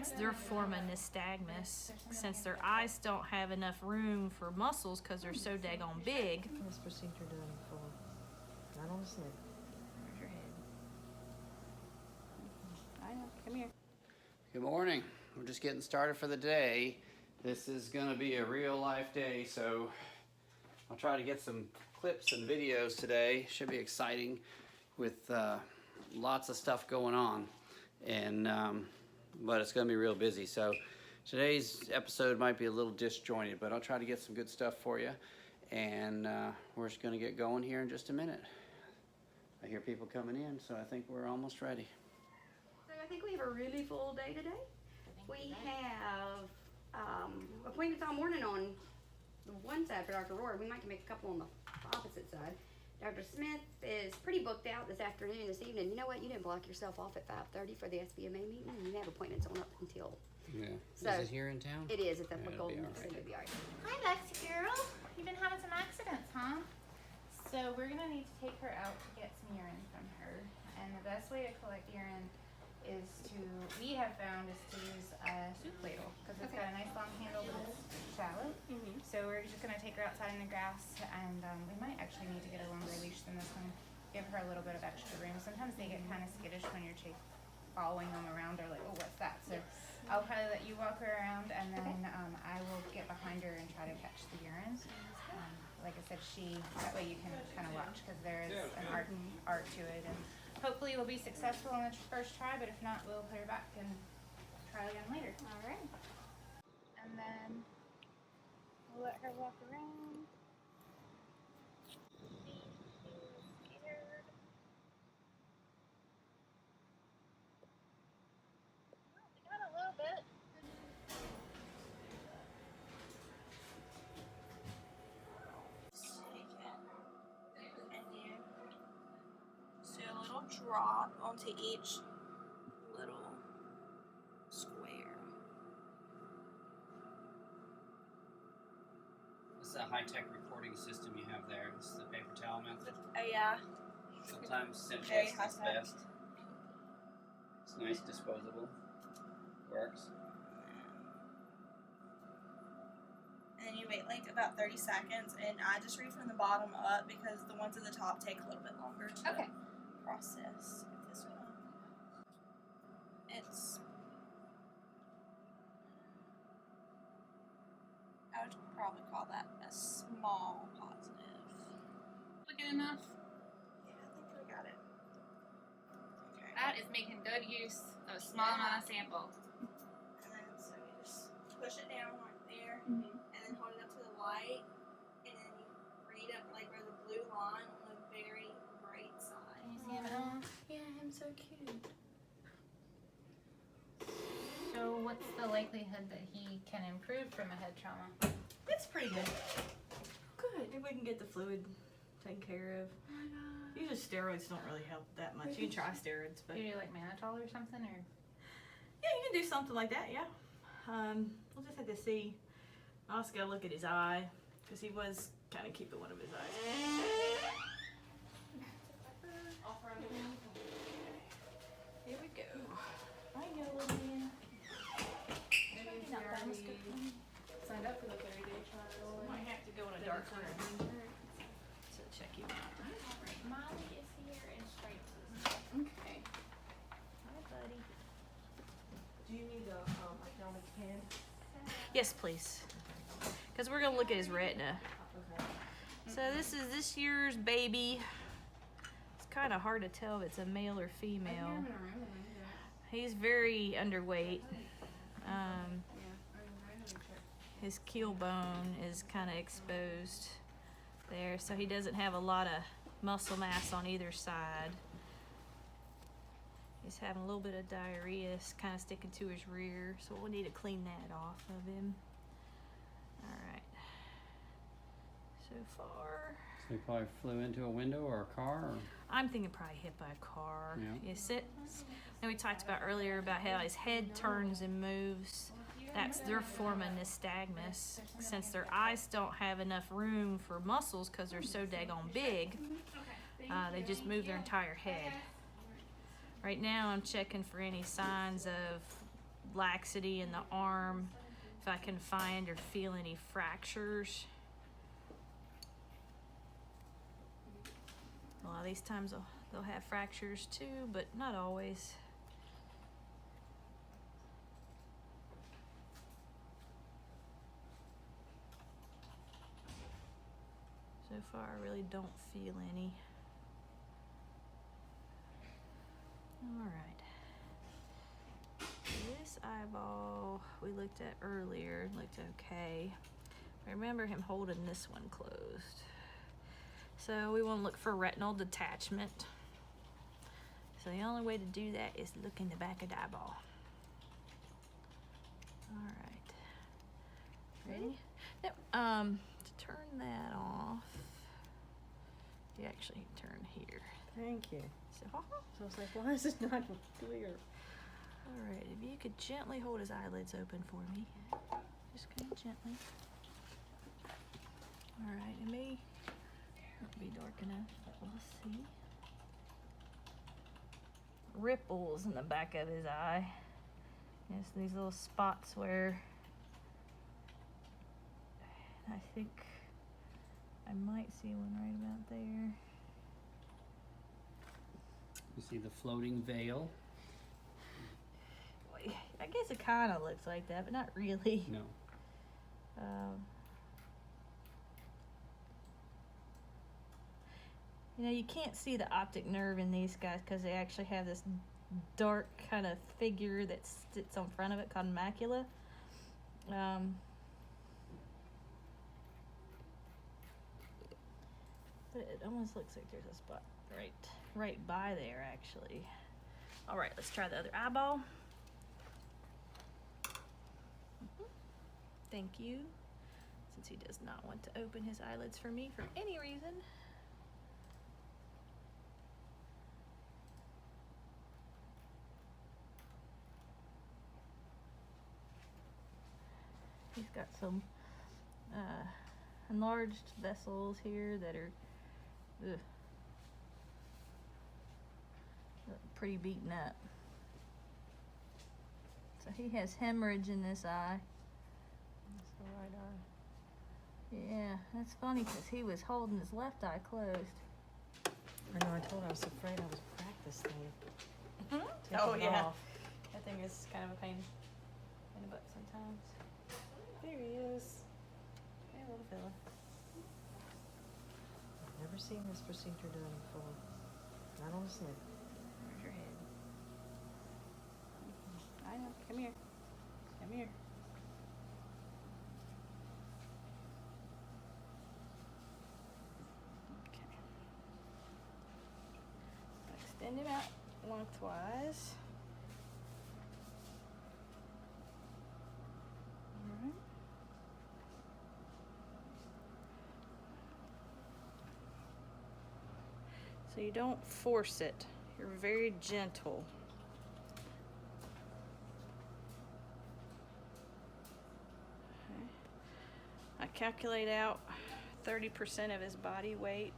That's their form of nystagmus, since their eyes don't have enough room for muscles because they're so daggone big. This procedure done for not on the sleep. Where's your head? I know. Come here. Good morning. We're just getting started for the day. This is going to be a real life day, so I'll try to get some clips and videos today. Should be exciting with lots of stuff going on, and but it's going to be real busy. So today's episode might be a little disjointed, but I'll try to get some good stuff for you, and we're just going to get going here in just a minute. I hear people coming in, so I think we're almost ready. So I think we have a really full day today. We have appointments all morning on the one side for Dr. Rohr. We might make a couple on the opposite side. Dr. Smith is pretty booked out this afternoon, this evening. You know what? You didn't block yourself off at 5:30 for the SBMA meeting, and you have appointments on up until. Yeah. So, is it here in town? It is. It's at Yeah, the it'll be Golden. all right. It'll be all right. Hi, Lexi girl. You've been having some accidents, huh? So we're gonna need to take her out to get some urine from her, and the best way to collect urine we have found is to use a soup ladle, because it's got a nice long handle but it's shallow. So we're just gonna take her outside in the grass, and we might actually need to get a longer leash than this one. Give her a little bit of extra room. Sometimes they get kind of skittish when you're following them around. They're like, oh, what's that? So I'll probably let you walk her around, and then I will get behind her and try to catch the urine. Like I said, that way you can kind of watch, because there is an art to it, and hopefully we'll be successful in the first try, but if not, we'll put her back and try again later. All right. And then we'll let her walk around. Scared. Well, we got a little bit. And you do a little drop onto each little square. This is a high-tech recording system you have there. This is the paper towel method. Oh yeah. Sometimes Very simplest is high-tech. best. It's nice, disposable. Works. And then you wait like about 30 seconds, and I just read from the bottom up because the ones at the top take a little bit longer to process. This one, I would probably call that a small positive. Good enough. Yeah, I think we got it. Okay. That is making good use of a small amount of sample. And then so you just push it down right there, and then hold it up to the light, and then you read up like where the blue line on the very right side. Can you see him at all? Yeah, I'm so cute. So what's the likelihood that he can improve from a head trauma? It's pretty good. Good. Maybe we can get the fluid taken care of. Oh my god. Usually steroids don't really help that much. You can try steroids, but Do you do like mannitol or something, or? yeah, you can do something like that. Yeah. We'll just have to see. I also gotta look at his eye, because he was kind of keeping one of his eyes. Here we go. I go, Olivia. Signed up for the 30-day trial. Might have to go in a dark room to check you out. Molly is here and Stripes. Okay. Hi, buddy. Do you need a economic pen? Yes, please. Because we're gonna look at his retina. Okay. So this is this year's baby. It's kind of hard to tell if it's a male or female. He's very underweight. His keel bone is kind of exposed there, so he doesn't have a lot of muscle mass on either side. He's having a little bit of diarrhea, it's kind of sticking to his rear, so we'll need to clean that off of him. All right. So far, So he probably flew into a window or a car, or? I'm thinking probably hit by a car. Yeah. And we talked about earlier about how his head turns and moves. That's their form of nystagmus, since their eyes don't have enough room for muscles because they're so daggone big. They just move their entire head. Right now I'm checking for any signs of laxity in the arm, if I can find or feel any fractures. A lot of these times they'll have fractures too, but not always. So far, I really don't feel any. All right. This eyeball we looked at earlier looked okay. I remember him holding this one closed. So we want to look for retinal detachment. So the only way to do that is look in the back of the eyeball. All right. Ready? Yep. To turn that off, you actually turn here. Thank you. So, So I was like, why is it not clear? all right, if you could gently hold his eyelids open for me. Just kind of gently. All right, it may not be dark enough, but we'll see. Ripples in the back of his eye. Yes, these little spots where I think I might see one right about there. You see the floating veil? I guess it kind of looks like that, but not really. No. You know, you can't see the optic nerve in these guys because they actually have this dark kind of figure that sits on front of it called macula. But it almost looks like there's a spot right by there, actually. All right, let's try the other eyeball. Thank you. Since he does not want to open his eyelids for me for any reason. He's got some enlarged vessels here that are pretty beaten up. So he has hemorrhage in this eye. That's the right eye. Yeah, that's funny because he was holding his left eye closed. I know, I told her I was afraid I was practice thing. Take Oh it yeah, off. that thing is kind of a pain in the butt sometimes. There he is. Hey, little fella. I've never seen this procedure done before. Not on a snip. Where's your head? I know. Come here. Come here. Okay. Extend him out lengthwise. All right. So you don't force it. You're very gentle. Okay. I calculate out 30% of his body weight,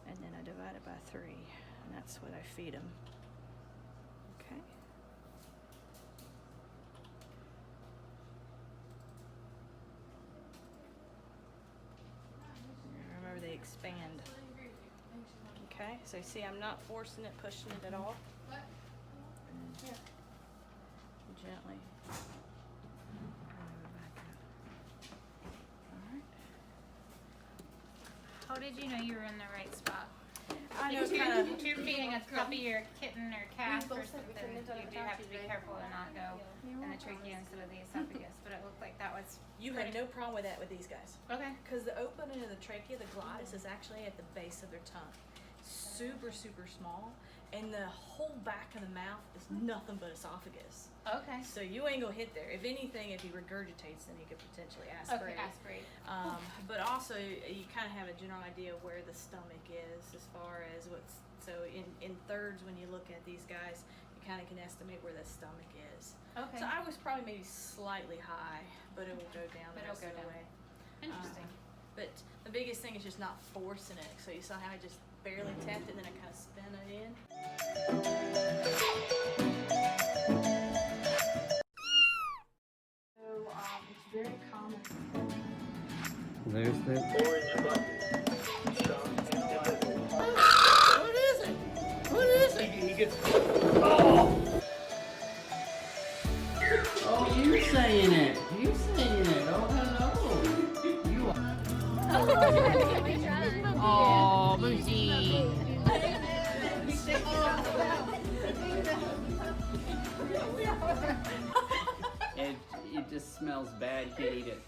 and then I divide it by 3, and that's what I feed him. Okay. Remember, they expand. Okay, so you see I'm not forcing it, pushing it at all. And gently. Alright. How did you know you were in the right spot? I know If it's you're, kind of. if you're feeding a puppy or kitten or calf or both said we something, couldn't have done you it do without have to you be today. careful to not go in the trachea instead of the esophagus. But it looked like that was You had no problem with that with these guys. okay. Because the opening of the trachea, the glottis, is actually at the base of their tongue. Super, super small. And the whole back of the mouth is nothing but esophagus. Okay. So you ain't gonna hit there. If anything, if he regurgitates, then he could potentially aspirate. Okay, aspirate. But also, you kind of have a general idea of where the stomach is as far as what's. So in thirds, when you look at these guys, you kind of can estimate where the stomach is. Okay. So I was probably maybe slightly high, but it will go down the But it'll rest go of the down. way. Interesting. But the biggest thing is just not forcing it. So you saw how I just barely tapped it, and then I kind of spin it in. There's the. What is it? What is it? He gets. Oh! Oh, you saying it? You saying it? Oh, hello. You are. Oh, Boozy. It just smells bad. You can't eat it.